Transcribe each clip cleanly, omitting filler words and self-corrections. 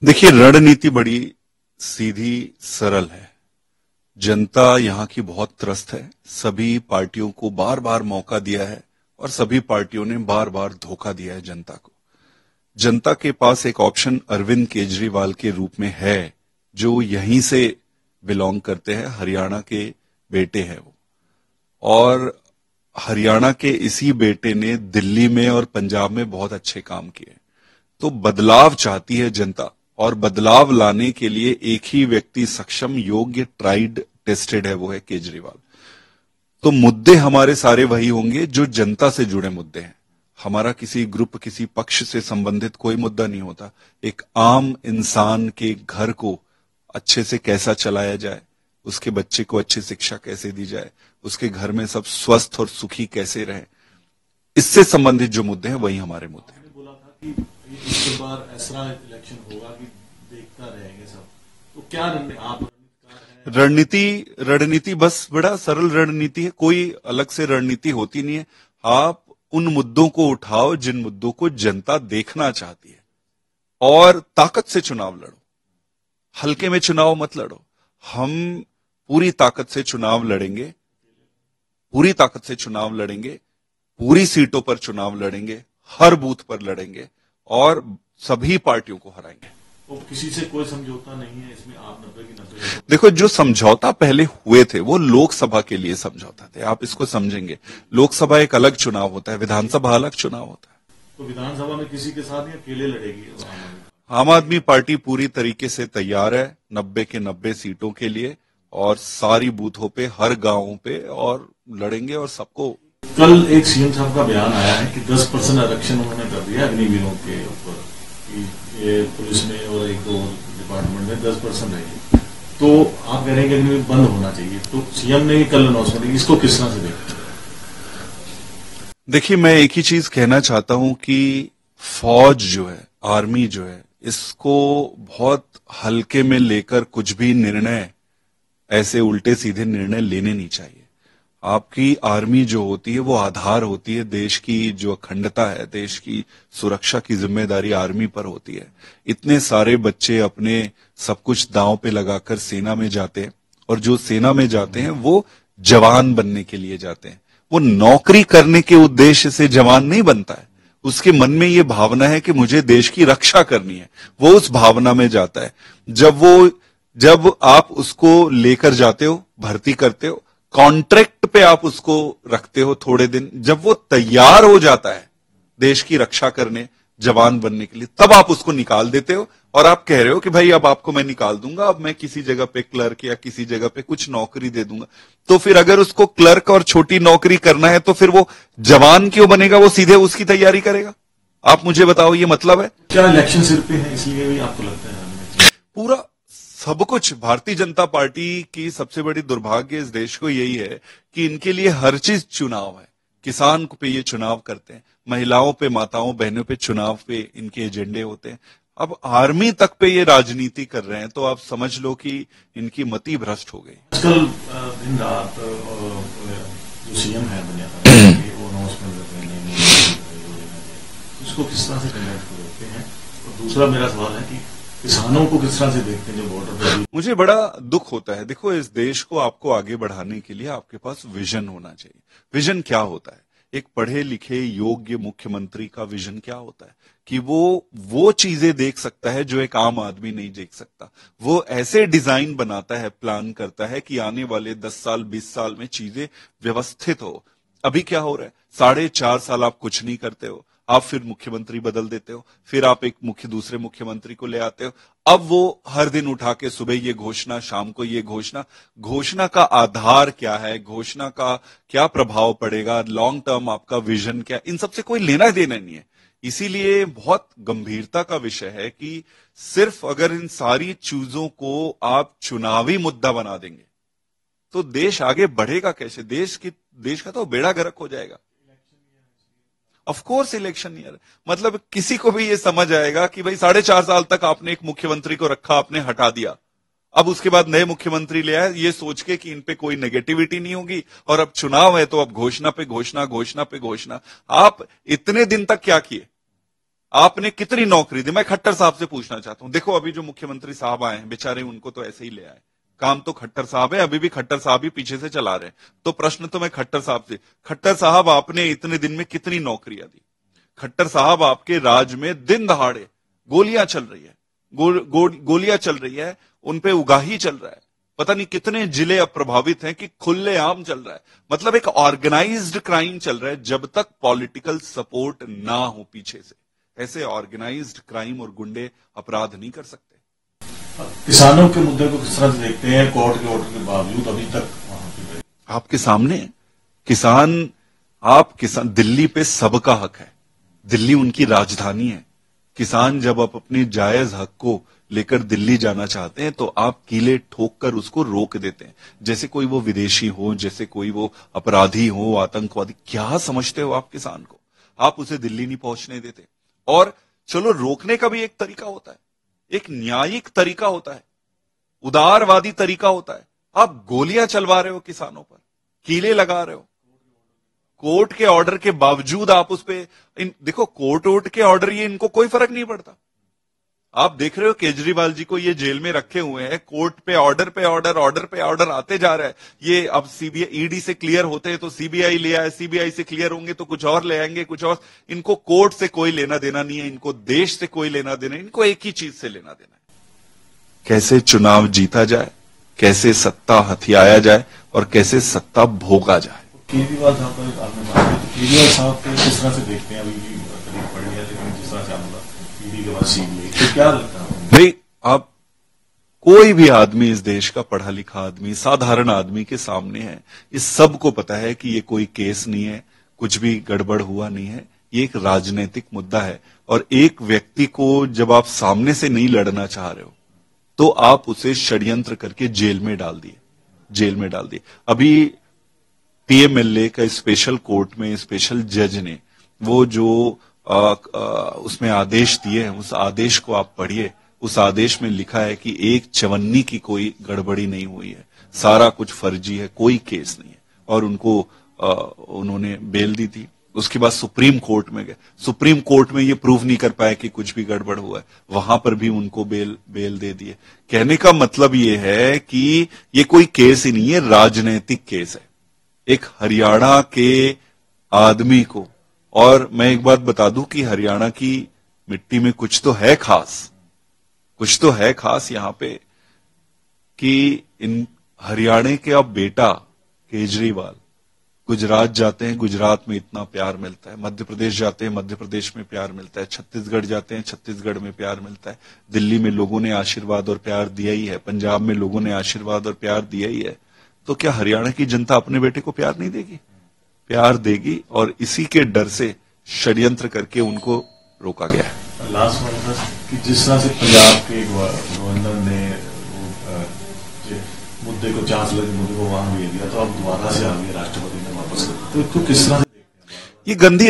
देखिए, रणनीति बड़ी सीधी सरल है। जनता यहाँ की बहुत त्रस्त है। सभी पार्टियों को बार बार मौका दिया है और सभी पार्टियों ने बार बार धोखा दिया है जनता को। जनता के पास एक ऑप्शन अरविंद केजरीवाल के रूप में है, जो यहीं से बिलोंग करते हैं, हरियाणा के बेटे हैं वो। और हरियाणा के इसी बेटे ने दिल्ली में और पंजाब में बहुत अच्छे काम किए। तो बदलाव चाहती है जनता, और बदलाव लाने के लिए एक ही व्यक्ति सक्षम, योग्य, ट्राइड, टेस्टेड है, वो है केजरीवाल। तो मुद्दे हमारे सारे वही होंगे जो जनता से जुड़े मुद्दे हैं। हमारा किसी ग्रुप, किसी पक्ष से संबंधित कोई मुद्दा नहीं होता। एक आम इंसान के घर को अच्छे से कैसा चलाया जाए, उसके बच्चे को अच्छी शिक्षा कैसे दी जाए, उसके घर में सब स्वस्थ और सुखी कैसे रहे, इससे संबंधित जो मुद्दे हैं वही हमारे मुद्दे हैं। बोला था कि इस बार ऐसा इलेक्शन होगा कि देखता रहेंगे सब, तो क्या आप रणनीति बस बड़ा सरल रणनीति है। कोई अलग से रणनीति होती नहीं है। आप उन मुद्दों को उठाओ जिन मुद्दों को जनता देखना चाहती है, और ताकत से चुनाव लड़ो। हल्के में चुनाव मत लड़ो। हम पूरी ताकत से चुनाव लड़ेंगे, पूरी ताकत से चुनाव लड़ेंगे, पूरी सीटों पर चुनाव लड़ेंगे, हर बूथ पर लड़ेंगे और सभी पार्टियों को हराएंगे। तो किसी से कोई समझौता नहीं है इसमें, आप 90 की 90। देखो, जो समझौता पहले हुए थे वो लोकसभा के लिए समझौता थे। आप इसको समझेंगे, लोकसभा एक अलग चुनाव होता है, विधानसभा अलग चुनाव होता है। तो विधानसभा में किसी के साथ नहीं, अकेले लड़ेगी आम आदमी पार्टी पूरी तरीके से तैयार है 90 के 90 सीटों के लिए, और सारी बूथों पे, हर गांवों पे, और लड़ेंगे और सबको। कल एक सीएम साहब का बयान आया है कि 10% आरक्षण उन्होंने कर दिया अग्निवीरों के ऊपर, ये पुलिस में और एक दो डिपार्टमेंट में 10% रहेगी। तो आप कह रहे हैं कि अग्निवीर बंद होना चाहिए, तो सीएम ने कल अनाउंसमेंट की, इसको किस तरह से देखते हैं? देखिए, मैं एक ही चीज कहना चाहता हूं कि फौज जो है, आर्मी जो है, इसको बहुत हल्के में लेकर कुछ भी निर्णय, ऐसे उल्टे सीधे निर्णय लेने नहीं चाहिए। आपकी आर्मी जो होती है वो आधार होती है। देश की जो अखंडता है, देश की सुरक्षा की जिम्मेदारी आर्मी पर होती है। इतने सारे बच्चे अपने सब कुछ दांव पे लगाकर सेना में जाते हैं, और जो सेना में जाते हैं वो जवान बनने के लिए जाते हैं। वो नौकरी करने के उद्देश्य से जवान नहीं बनता है। उसके मन में ये भावना है कि मुझे देश की रक्षा करनी है, वो उस भावना में जाता है। जब आप उसको लेकर जाते हो, भर्ती करते हो, कॉन्ट्रैक्ट पे आप उसको रखते हो थोड़े दिन, जब वो तैयार हो जाता है देश की रक्षा करने, जवान बनने के लिए, तब आप उसको निकाल देते हो। और आप कह रहे हो कि भाई अब आपको मैं निकाल दूंगा, अब मैं किसी जगह पे क्लर्क या किसी जगह पे कुछ नौकरी दे दूंगा। तो फिर अगर उसको क्लर्क और छोटी नौकरी करना है तो फिर वो जवान क्यों बनेगा? वो सीधे उसकी तैयारी करेगा। आप मुझे बताओ, ये मतलब है क्या? इलेक्शन सिर पे है, इसलिए भी आपको लगता है? पूरा सब कुछ भारतीय जनता पार्टी की सबसे बड़ी दुर्भाग्य इस देश को यही है कि इनके लिए हर चीज चुनाव है। किसान पे ये चुनाव करते हैं, महिलाओं पे, माताओं बहनों पे चुनाव पे इनके एजेंडे होते हैं। अब आर्मी तक पे ये राजनीति कर रहे हैं, तो आप समझ लो कि इनकी मति भ्रष्ट हो गई। आजकल दिन रात जो सीएम है दुनिया का, वो अनाउंसमेंट कर रहे हैं, इसको किस तरह से कन्वर्ट करते हैं? और दूसरा मेरा सवाल है कि किसानों को किस तरह से देखते हैं जो बॉर्डर पर? मुझे बड़ा दुख होता है। देखो, इस देश को आपको आगे बढ़ाने के लिए आपके पास विजन होना चाहिए। विजन क्या होता है? एक पढ़े लिखे योग्य मुख्यमंत्री का विजन क्या होता है कि वो चीजें देख सकता है जो एक आम आदमी नहीं देख सकता। वो ऐसे डिजाइन बनाता है, प्लान करता है कि आने वाले 10 साल 20 साल में चीजें व्यवस्थित हो। अभी क्या हो रहा है? 4.5 साल आप कुछ नहीं करते हो, आप फिर मुख्यमंत्री बदल देते हो, फिर आप एक दूसरे मुख्यमंत्री को ले आते हो। अब वो हर दिन उठा के सुबह ये घोषणा, शाम को ये घोषणा। घोषणा का आधार क्या है? घोषणा का क्या प्रभाव पड़ेगा? लॉन्ग टर्म आपका विजन क्या? इन सबसे कोई लेना देना नहीं है। इसीलिए बहुत गंभीरता का विषय है कि सिर्फ अगर इन सारी चीजों को आप चुनावी मुद्दा बना देंगे तो देश आगे बढ़ेगा कैसे? देश का तो बेड़ा गर्क हो जाएगा। ऑफ कोर्स इलेक्शन ईयर, मतलब किसी को भी ये समझ आएगा कि भाई 4.5 साल तक आपने एक मुख्यमंत्री को रखा, आपने हटा दिया, अब उसके बाद नए मुख्यमंत्री ले आए ये सोच के कि इन पे कोई नेगेटिविटी नहीं होगी, और अब चुनाव है तो अब घोषणा पे घोषणा, घोषणा पे घोषणा। आप इतने दिन तक क्या किए? आपने कितनी नौकरी दी? मैं खट्टर साहब से पूछना चाहता हूं। देखो अभी जो मुख्यमंत्री साहब आए हैं बेचारे, उनको तो ऐसे ही ले आए, काम तो खट्टर साहब है, अभी भी खट्टर साहब ही पीछे से चला रहे हैं। तो प्रश्न तो मैं खट्टर साहब से, खट्टर साहब आपने इतने दिन में कितनी नौकरियां दी? खट्टर साहब आपके राज में दिन दहाड़े गोलियां चल रही है, गोलियां चल रही है, उनपे उगाही चल रहा है, पता नहीं कितने जिले अब प्रभावित हैं कि खुलेआम चल रहा है। मतलब एक ऑर्गेनाइज्ड क्राइम चल रहा है। जब तक पॉलिटिकल सपोर्ट ना हो पीछे से, ऐसे ऑर्गेनाइज्ड क्राइम और गुंडे अपराध नहीं कर सकते। किसानों के मुद्दे को किस तरह से देखते हैं? कोर्ट के ऑर्डर के बावजूद अभी तक वहां पे आपके सामने किसान, दिल्ली पे सबका हक है, दिल्ली उनकी राजधानी है। किसान जब आप अपने जायज हक को लेकर दिल्ली जाना चाहते हैं तो आप कीले ठोक कर उसको रोक देते हैं, जैसे कोई वो विदेशी हो, जैसे कोई वो अपराधी हो, आतंकवादी। क्या समझते हो आप किसान को? आप उसे दिल्ली नहीं पहुंचने देते। और चलो रोकने का भी एक तरीका होता है, एक न्यायिक तरीका होता है, उदारवादी तरीका होता है। आप गोलियां चलवा रहे हो किसानों पर, कीले लगा रहे हो, कोर्ट के ऑर्डर के बावजूद आप उस पे देखो, कोर्ट के ऑर्डर, ये इनको कोई फर्क नहीं पड़ता। आप देख रहे हो केजरीवाल जी को ये जेल में रखे हुए हैं, कोर्ट पे ऑर्डर पे ऑर्डर, ऑर्डर पे ऑर्डर आते जा रहा है। ये अब सीबीआई ईडी से क्लियर होते हैं तो सीबीआई ले आए, सीबीआई से क्लियर होंगे तो कुछ और ले आएंगे, कुछ और। इनको कोर्ट से कोई लेना देना नहीं है, इनको देश से कोई लेना देना, इनको एक ही चीज से लेना देना है, कैसे चुनाव जीता जाए, कैसे सत्ता हथियाया जाए और कैसे सत्ता भोगा जाए। केजरीवाल साहब का आपने बात की, तो केजरीवाल साहब को किस तरह से देखते हैं? अभी भी करीब पड़ गया, लेकिन जिस तरह से आपने ईडी के बाद सीबीआई, तो क्या लगता है भाई? आप कोई भी आदमी, इस देश का पढ़ा लिखा आदमी, साधारण आदमी के सामने है, इस सब को पता है कि ये कोई केस नहीं है, कुछ भी गड़बड़ हुआ नहीं है, ये एक राजनीतिक मुद्दा है। और एक व्यक्ति को जब आप सामने से नहीं लड़ना चाह रहे हो तो आप उसे षड्यंत्र करके जेल में डाल दिए। अभी पीएमएलए का स्पेशल कोर्ट में स्पेशल जज ने वो जो उसमें आदेश दिए हैं, उस आदेश को आप पढ़िए। उस आदेश में लिखा है कि एक चवन्नी की कोई गड़बड़ी नहीं हुई है, सारा कुछ फर्जी है, कोई केस नहीं है। और उनको उन्होंने बेल दी थी। उसके बाद सुप्रीम कोर्ट में गए, सुप्रीम कोर्ट में ये प्रूव नहीं कर पाए कि कुछ भी गड़बड़ हुआ है, वहां पर भी उनको बेल दे दिए। कहने का मतलब ये है कि ये कोई केस ही नहीं है, राजनीतिक केस है। एक हरियाणा के आदमी को, और मैं एक बात बता दूं कि हरियाणा की मिट्टी में कुछ तो है खास यहां पे, कि इन हरियाणा के अब बेटा केजरीवाल गुजरात जाते हैं, गुजरात में इतना प्यार मिलता है, मध्य प्रदेश जाते हैं, मध्य प्रदेश में प्यार मिलता है, छत्तीसगढ़ जाते हैं, छत्तीसगढ़ में प्यार मिलता है, दिल्ली में लोगों ने आशीर्वाद और प्यार दिया ही है, पंजाब में लोगों ने आशीर्वाद और प्यार दिया ही है। तो क्या हरियाणा की जनता अपने बेटे को प्यार नहीं देगी? प्यार देगी। और इसी के डर से षड्यंत्र करके उनको रोका गया है। लास्ट वन कि जिस तरह से पंजाब के गवर्नर ने मुद्दे को, चांस लगे मुद्दे को वहां भेज दिया, तो अब दोबारा से आ गए, राष्ट्रपति ने वापस कर, तो किस तरह से? ये गंदी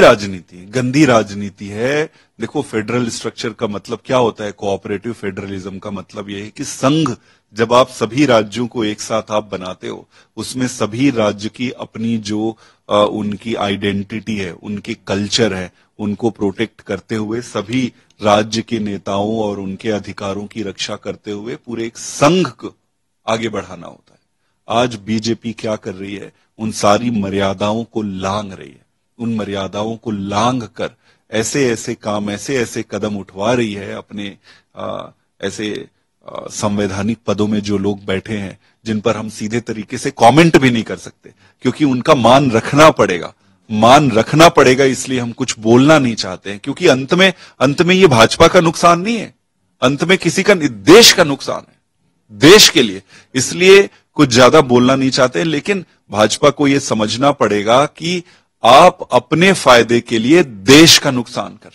राजनीति है। देखो, फेडरल स्ट्रक्चर का मतलब क्या होता है? कोऑपरेटिव फेडरलिज्म का मतलब यह है कि संघ, जब आप सभी राज्यों को एक साथ आप बनाते हो, उसमें सभी राज्य की अपनी जो उनकी आइडेंटिटी है, उनके कल्चर है, उनको प्रोटेक्ट करते हुए, सभी राज्य के नेताओं और उनके अधिकारों की रक्षा करते हुए पूरे एक संघ को आगे बढ़ाना होता है। आज बीजेपी क्या कर रही है? उन सारी मर्यादाओं को लांघ रही है। उन मर्यादाओं को लांघ कर ऐसे ऐसे काम, ऐसे ऐसे कदम उठवा रही है। अपने ऐसे संवैधानिक पदों में जो लोग बैठे हैं, जिन पर हम सीधे तरीके से कमेंट भी नहीं कर सकते, क्योंकि उनका मान रखना पड़ेगा, इसलिए हम कुछ बोलना नहीं चाहते हैं। क्योंकि अंत में ये भाजपा का नुकसान नहीं है, अंत में किसी का, देश का नुकसान है, देश के लिए। इसलिए कुछ ज्यादा बोलना नहीं चाहते। लेकिन भाजपा को यह समझना पड़ेगा कि आप अपने फायदे के लिए देश का नुकसान कर रहे हैं।